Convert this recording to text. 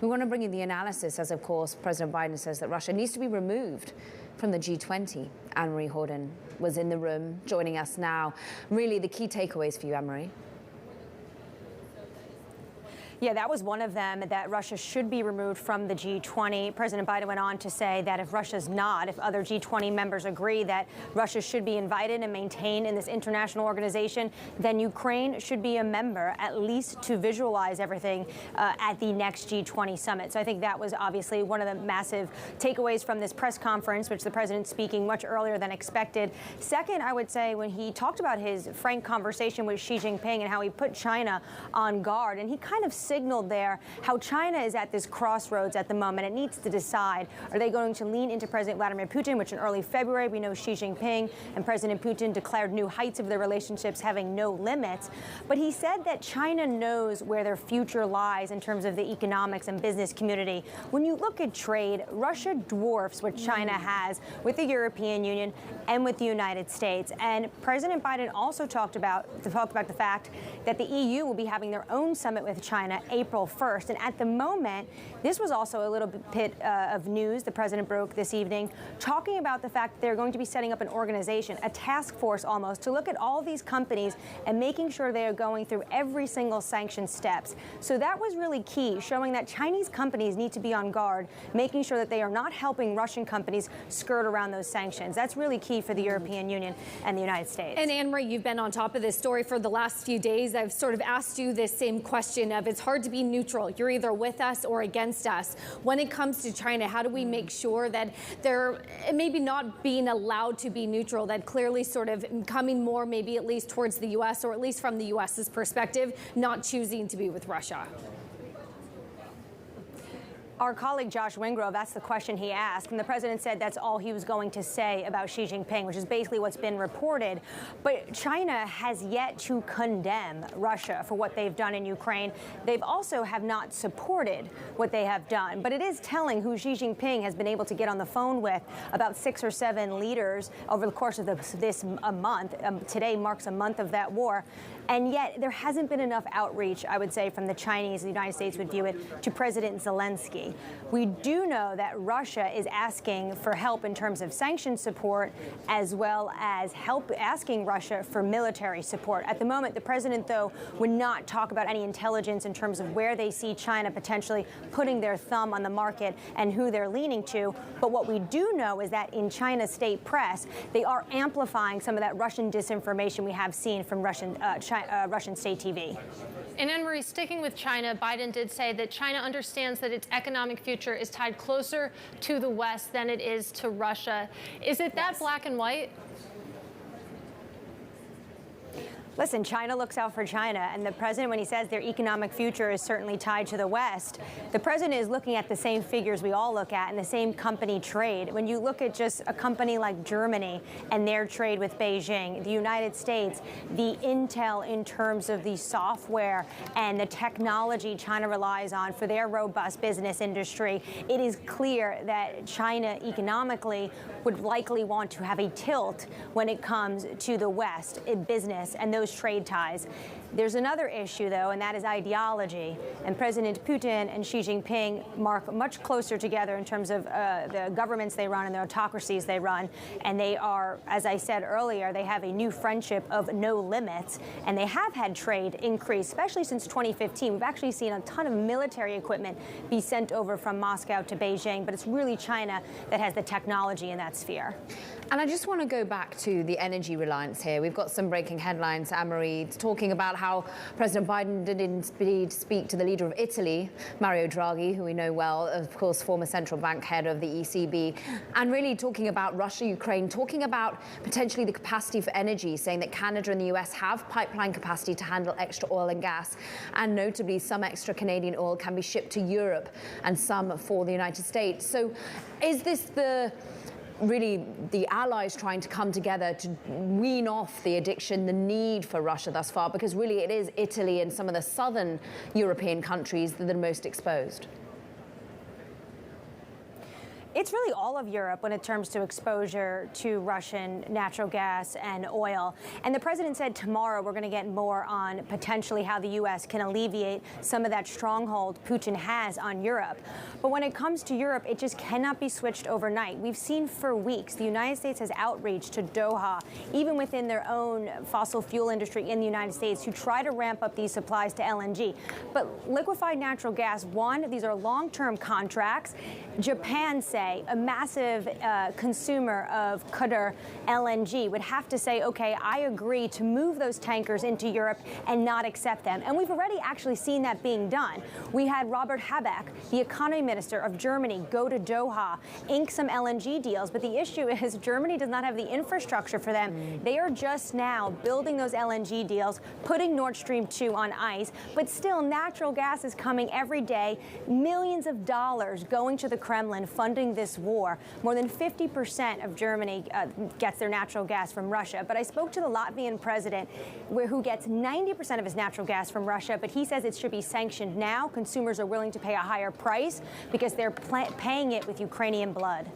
We want to bring you the analysis as, of course, President Biden says that Russia needs to be removed from the G20. Annmarie Hordern was in the room joining us now. Really, the key takeaways for you, Annmarie? Yeah, that was one of them, that Russia should be removed from the G20. President Biden went on to say that if Russia's not, if other G20 members agree that Russia should be invited and maintained in this international organization, then Ukraine should be a member, at least to visualize everything at the next G20 summit. So I think that was obviously one of the massive takeaways from this press conference, which the president speaking much earlier than expected. Second, I would say when he talked about his frank conversation with Xi Jinping and how he put China on guard, and he kind of signaled there how China is at this crossroads at the moment. It needs to decide, are they going to lean into President Vladimir Putin, which in early February we know Xi Jinping and President Putin declared new heights of their relationships having no limits. But he said that China knows where their future lies in terms of the economics and business community. When you look at trade, Russia dwarfs what China has with the European Union and with the United States. And President Biden also talked about the fact that the EU will be having their own summit with China April 1st. And at the moment, this was also a little bit of news the president broke this evening, talking about the fact that they're going to be setting up an organization, a task force almost, to look at all these companies and making sure they are going through every single sanction steps. So that was really key, showing that Chinese companies need to be on guard, making sure that they are not helping Russian companies skirt around those sanctions. That's really key for the European Union and the United States. And Annmarie, you've been on top of this story for the last few days. I've sort of asked you this same question of, it's hard to be neutral. You're either with us or against us. When it comes to China, how do we make sure that they're maybe not being allowed to be neutral, that clearly sort of coming more maybe at least towards the U.S., or at least from the U.S.'s perspective, not choosing to be with Russia? Our colleague Josh Wingrove, that's the question he asked, and the president said that's all he was going to say about Xi Jinping, which is basically what's been reported. But China has yet to condemn Russia for what they've done in Ukraine. They've also have not supported what they have done. But it is telling who Xi Jinping has been able to get on the phone with, about 6 or 7 leaders over the course of this month. Today marks a month of that war. And yet there hasn't been enough outreach, I would say, from the Chinese, the United States would view it, to President Zelensky. We do know that Russia is asking for help in terms of sanction support, as well as help asking Russia for military support. At the moment, the president, though, would not talk about any intelligence in terms of where they see China potentially putting their thumb on the market and who they're leaning to. But what we do know is that in China's state press, they are amplifying some of that Russian disinformation we have seen from Russian state TV. And Annmarie, sticking with China, Biden did say that China understands that its economic future is tied closer to the West than it is to Russia. Is it that black and white? Listen, China looks out for China, and the president, when he says their economic future is certainly tied to the West, the president is looking at the same figures we all look at and the same company trade. When you look at just a company like Germany and their trade with Beijing, the United States, the intel in terms of the software and the technology China relies on for their robust business industry, it is clear that China economically would likely want to have a tilt when it comes to the West in business and those trade ties. There's another issue, though, and that is ideology. And President Putin and Xi Jinping mark much closer together in terms of the governments they run and the autocracies they run. And they are, as I said earlier, they have a new friendship of no limits. And they have had trade increase, especially since 2015. We've actually seen a ton of military equipment be sent over from Moscow to Beijing. But it's really China that has the technology in that sphere. And I just want to go back to the energy reliance here. We've got some breaking headlines, Annmarie, talking about how President Biden did indeed speak to the leader of Italy, Mario Draghi, who we know well, of course, former central bank head of the ECB, and really talking about Russia, Ukraine, talking about potentially the capacity for energy, saying that Canada and the US have pipeline capacity to handle extra oil and gas, and notably some extra Canadian oil can be shipped to Europe and some for the United States. So is this really the allies trying to come together to wean off the addiction, the need for Russia thus far? Because really it is Italy and some of the southern European countries that are the most exposed. It's really all of Europe when it comes to exposure to Russian natural gas and oil. And the president said tomorrow we're going to get more on potentially how the U.S. can alleviate some of that stronghold Putin has on Europe. But when it comes to Europe, it just cannot be switched overnight. We've seen for weeks the United States has outreach to Doha, even within their own fossil fuel industry in the United States, to try to ramp up these supplies to LNG. But liquefied natural gas, one, these are long-term contracts. Japan, say, a massive consumer of Qatar LNG, would have to say, okay, I agree to move those tankers into Europe and not accept them. And we've already actually seen that being done. We had Robert Habeck, the economy minister of Germany, go to Doha, ink some LNG deals. But the issue is Germany does not have the infrastructure for them. They are just now building those LNG deals, putting Nord Stream 2 on ice. But still, natural gas is coming every day. Millions of dollars going to the Kremlin funding this war. More than 50% of Germany gets their natural gas from Russia. But I spoke to the Latvian president, who gets 90% of his natural gas from Russia, but he says it should be sanctioned now. Consumers are willing to pay a higher price because they're paying it with Ukrainian blood.